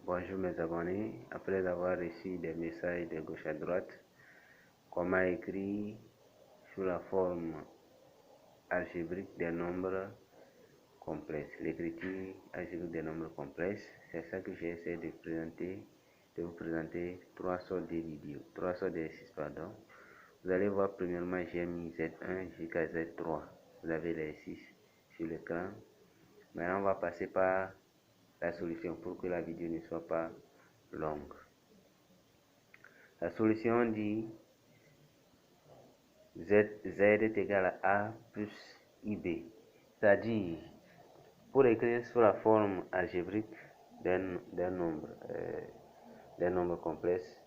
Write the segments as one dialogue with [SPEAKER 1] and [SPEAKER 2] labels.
[SPEAKER 1] Bonjour mes abonnés, après avoir reçu des messages de gauche à droite, comment écrire sous la forme algébrique des nombres complexes. L'écriture algébrique des nombres complexes, c'est ça que j'essaie de vous présenter trois sortes de vidéos, trois sortes d'exercices, pardon. Vous allez voir premièrement, j'ai mis Z1 jusqu'à Z3. Vous avez les 6 sur l'écran. Maintenant, on va passer par la solution pour que la vidéo ne soit pas longue. La solution dit Z est égal à A plus IB. C'est-à-dire, pour écrire sous la forme algébrique d'un nombre complexe,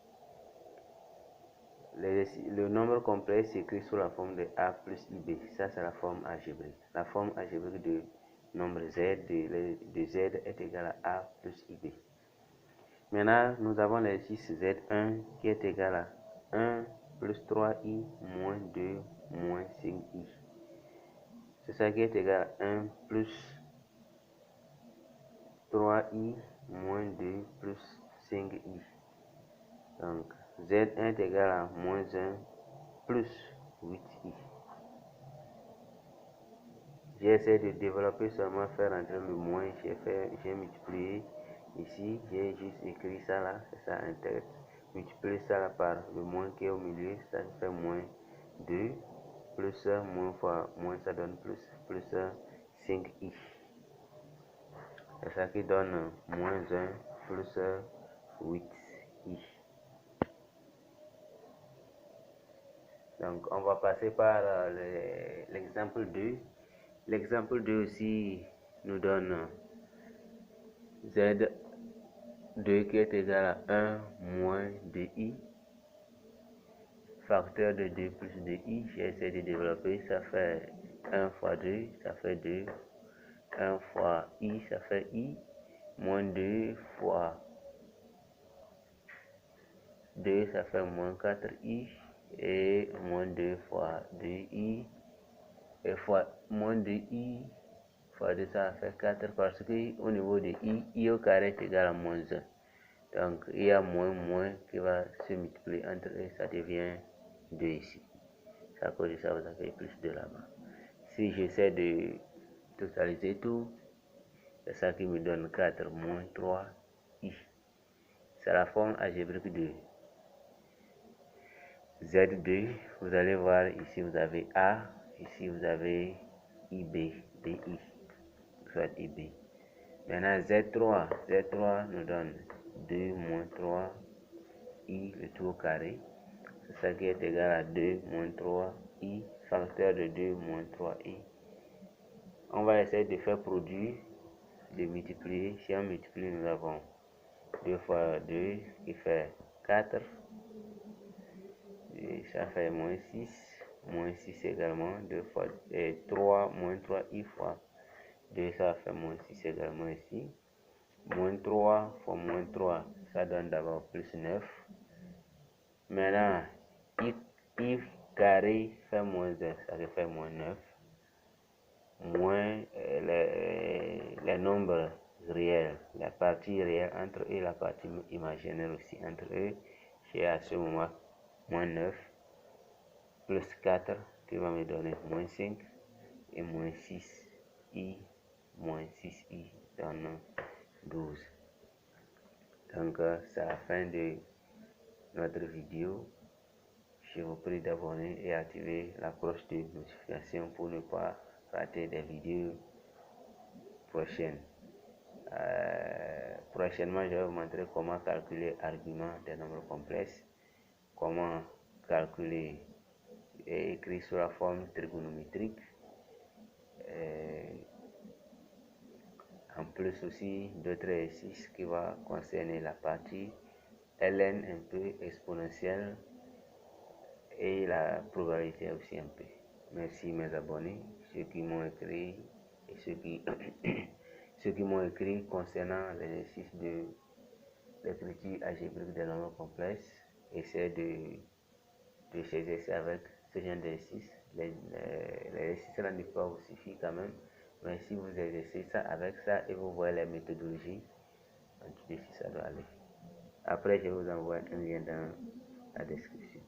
[SPEAKER 1] le nombre complexe s'écrit sous la forme de A plus IB. Ça, c'est la forme algébrique. La forme algébrique de nombre Z de Z est égal à A plus IB. Maintenant, nous avons l'exercice Z1 qui est égal à 1 plus 3i moins 2 moins 5i. C'est ça qui est égal à 1 plus 3i moins 2 plus 5i. Donc, Z1 est égal à moins 1 plus 8i. J'essaie de développer seulement faire entrer le moins. J'ai multiplié ici. J'ai juste écrit ça là. C'est ça en tête. Multiplier ça là par le moins qui est au milieu. Ça fait moins 2. Plus moins fois moins, ça donne plus 5i. C'est ça qui donne moins 1 plus 8i. Donc, on va passer par l'exemple 2. L'exemple 2 aussi nous donne Z2 qui est égal à 1 moins 2i. Facteur de 2 plus 2i. J'ai essayé de développer. Ça fait 1 fois 2, ça fait 2. 1 fois i, ça fait i. Moins 2 fois 2, ça fait moins 4i. Et moins 2 fois 2i. Et fois moins 2i fois 2, ça fait 4 parce que au niveau de i au carré est égal à moins 1. Donc il y a moins qui va se multiplier entre eux, ça devient 2 ici. C'est à cause de ça vous avez plus de là-bas. Si j'essaie de totaliser tout, c'est ça qui me donne 4 moins 3i. C'est la forme algébrique de Z2. Vous allez voir ici vous avez A, ici vous avez IB, BI, soit IB. Maintenant Z3 nous donne 2 moins 3i le tout au carré. C'est ça qui est égal à 2 moins 3i, facteur de 2 moins 3i. On va essayer de faire produit, de multiplier. Si on multiplie, nous avons 2 fois 2 qui fait 4. Et ça fait moins 6 également. 2 fois 3 moins 3i fois 2, ça fait moins 6 également ici. Moins 3 fois moins 3, ça donne d'abord plus 9. Maintenant, i carré fait moins 1, ça fait moins 9. Moins les nombres réels, la partie réelle entre eux et la partie imaginaire aussi entre eux. J'ai à ce moment moins 9 plus 4 qui va me donner moins 5 et moins 6i moins 6i donne 12. Donc c'est la fin de notre vidéo. Je vous prie d'abonner et activer la cloche de notification pour ne pas rater des vidéos prochaines. Prochainement, je vais vous montrer comment calculer argument des nombres complexes, comment calculer et écrire sur la forme trigonométrique. En plus aussi d'autres exercices qui va concerner la partie ln un peu exponentielle et la probabilité aussi un peu. Merci mes abonnés, ceux qui m'ont écrit et ceux qui m'ont écrit concernant l'exercice de l'écriture algébrique des nombres complexes. Essayez de s'exercer avec ce genre d'exercice. L'exercice là ne peut pas vous suffire quand même, mais si vous exercez ça avec ça et vous voyez les méthodologies, Donc ici, ça doit aller. Après, je vous envoie un lien dans la description.